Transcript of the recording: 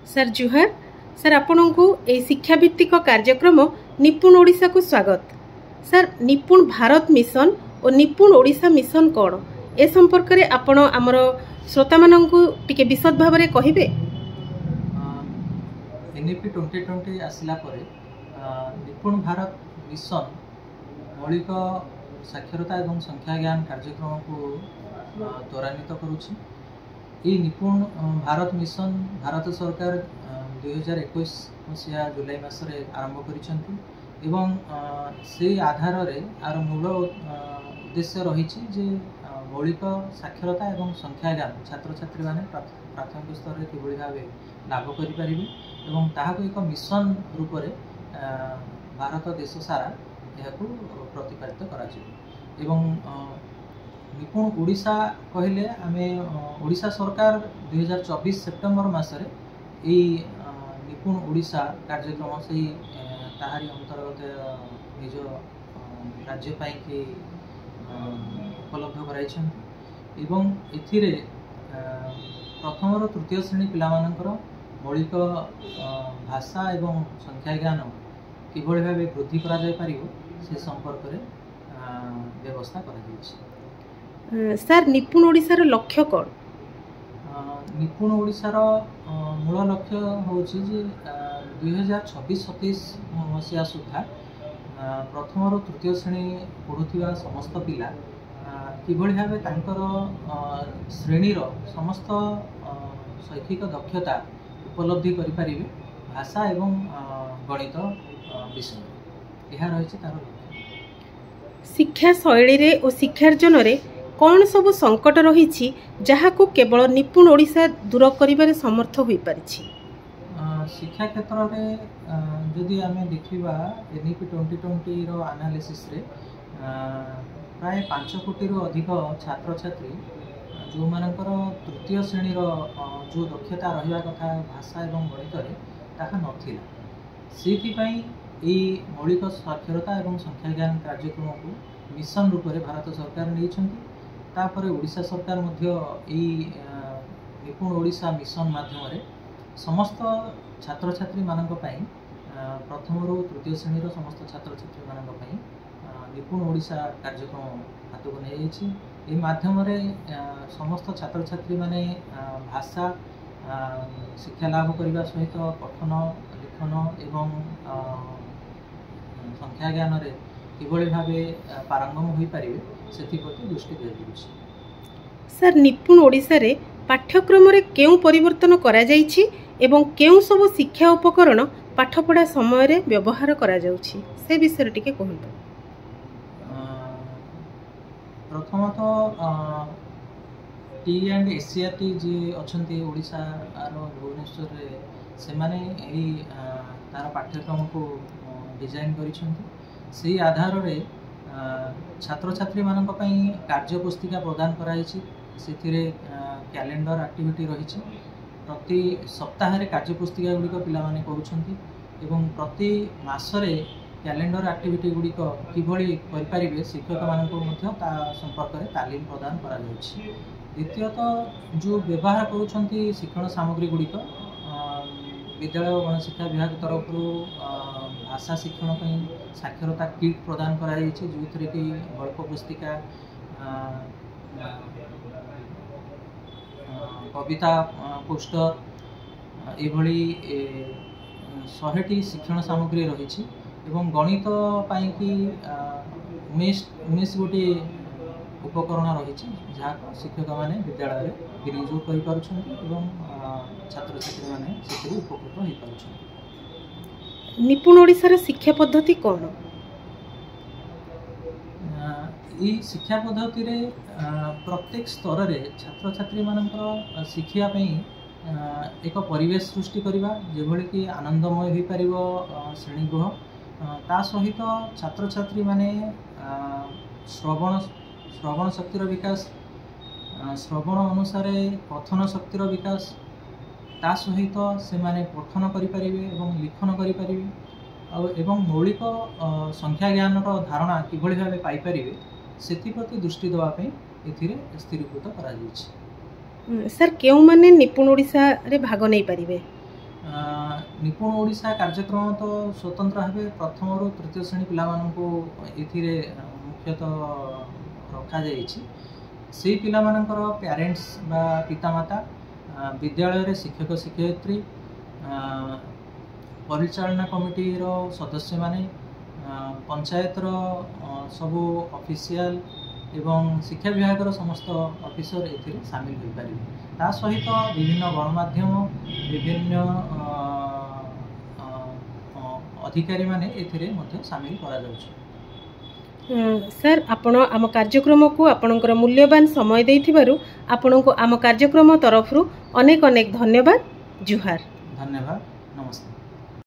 Sir जुहार sir आपण को ए शिक्षाभित्तिक कार्यक्रम निपुण ओडिशा को स्वागत। सर निपुण भारत मिशन और निपुण ओडिशा मिशन कौन ए संपर्क में आपण आमर श्रोता मान टिके विशद भाव में कहिबे। एनईपी 2020 आसिला परे निपुण भारत मिशन मौलिक साक्षरता एवं संख्या ज्ञान कार्यक्रम को त्वरान्वित करुछि। ये निपुण भारत मिशन भारत सरकार 2021 मसीहा जुलाई मासरे आरंभ करिसेंति एवं से आधार रे आर मूल उद्देश्य रही जे मौलिक साक्षरता एवं संख्या ज्ञान छात्र छात्री माने प्राथमिक स्तर रे किभଳି भाबे लाभ करि परिबे एवं ताहाको एक मिशन रूप रे भारत देश सारा यहाकू प्रतिपादित करा जे एवं निपुण ओडिशा कहले आमे ओडिशा सरकार 2024 सेप्टेम्बर मासरे ए निपुण ओडिशा कार्यक्रम से ताहारी अंतर्गत निज राज्य पाई के उपलब्ध कराइछन एवं एथिरे प्रथम रो तृतीय श्रेणी पिला मानकर मौलिक भाषा एवं संख्या ज्ञान किभଳି भाबे वृद्धि करा जाय पारिबो से संपर्क रे व्यवस्था करा जायछि। सर निपुण ओडिशार लक्ष्य कौन? निपुण ओडिशार मूल लक्ष्य होछि जे 2026-27 मसीहा सुधा प्रथम रो तृतीय श्रेणी पढ़ुथिबा समस्त पिला किभଳି भाबे तांकर श्रेणीर समस्त शैक्षिक दक्षता उपलब्धि करि परिबे भाषा एवं गणित विषय यह रही तार लक्ष्य। शिक्षा शैली रे और शिक्षार्जन रे कौन सब संकट रही जहाँ को केवल निपुण ओडिशा दूर करिबारे समर्थ होई परिछि? शिक्षा क्षेत्र में जदि आम देखा एनईपी 2020 रो एनालिसिस रे प्राय 5 कोटी रु अधिक छात्र छात्री जो मानकर तृतीय श्रेणी जो दक्षता रहिबा कथा भाषा एवं गणित रे ताहा नथिला। सेथिपाई ए मौलिक साक्षरता एवं संख्या ज्ञान कार्यक्रम को मिशन रूप में भारत सरकार नहीं तापर ओडिशा सरकार मध्य निपुण ओडिशा मिशन माध्यम समस्त छात्र छात्री मानक पई प्रथम रो तृतीय श्रेणी समस्त छात्र छात्री मानक पई निपुण ओडिशा कार्यक्रम हाथ को नहीं ये माध्यम समस्त छात्र छात्री माने भाषा शिक्षा लाभ करने सहित पठन लिखन एवं संख्या ज्ञान रे किभଳି भाबे पारंगम होई परिबे सेति प्रति दृष्टि दिया। सर निपुण ओडिशा रे पाठ्यक्रम रे केउ परिवर्तन करा जाइछि एवं केउ सब शिक्षा उपकरण पाठपढ़ा समय रे व्यवहार करा जाउछि से विषय टिके कहंतु। प्रथमतः टी एंड एससीआरटी जे अछंती ओडिशा आरो भुवनेश्वर रे से माने एही तार पाठ्यक्रम को डिजाइन करिसंती से आधार रे छात्र छात्री मानक पई कार्य पुस्तिका प्रदान कराइछि सेथिरे कैलेंडर एक्टिविटी रही प्रति सप्ताह रे कार्य पुस्तिका गुड़िक पिला माने करूछंती एवं प्रति मासरे कैलेंडर एक्टिविटी गुड़िक किभଳି करि परिबे शिक्षक मानक मध्य ता संपर्क रे तालीम प्रदान करा जाउछि। द्वितीयतः जो व्यवहार करूछंती शिक्षण सामग्री गुड़िक विद्यालय और गणशिक्षा विभाग तरफ भाषा शिक्षण साक्षरता किट प्रदान कराई जो थे कि गल्प पुस्तिका कविता पोस्टर एभली 100टी शिक्षण सामग्री रही एवं गणित पाई कि 19 गोटी उपकरण रही जहाँ शिक्षक माने विद्यालय विनियोग कर छात्र छात्री माने उपकृत हो पारुछन। निपुण ओडिशार शिक्षा पद्धति कौन? ये शिक्षा पद्धति रे प्रत्येक स्तर रे छात्र छात्री मानकर शिक्षा एक परिवेश सृष्टि करवा जेभଳି कि आनंदमय हो पारिबो श्रेणीगृह ता सहित छात्र छात्री माने श्रवण शक्तिर विकास श्रवण अनुसार कथन शक्तिर विकास ता सहित से माने पठन करि परिबे एवं लिखन करि परिबे एवं मौलिक संख्या ज्ञान धारणा किभଳି भाबे पाई परिबे सेति प्रति दृष्टि देवा पई एथिरे स्थिरीकृत करा जायछि। सर केउ माने निपुण ओडिशा रे भाग नै परिबे? निपुण ओडिशा कार्यक्रम तो स्वतंत्र भाव प्रथम रु तृतीय श्रेणी पिला ए मुख्यतः रखा से पिला पेरेंट्स बा पितामाता विद्यालय शिक्षक शिक्षयित्री परिचालना कमिटी सदस्य माने पंचायत सबू ऑफिशियल एवं शिक्षा विभाग समस्त ऑफिसर ए सामिल हो पारे ता सहित विभिन्न गणमाध्यम विभिन्न अधिकारी माने ए सामिल करा जाउछ। सर आपण आम कार्यक्रम को आपणकर मूल्यवान समय देइथिबारु आपणको आम कार्यक्रम तरफरु अनेक अनेक धन्यवाद। जुहार। धन्यवाद।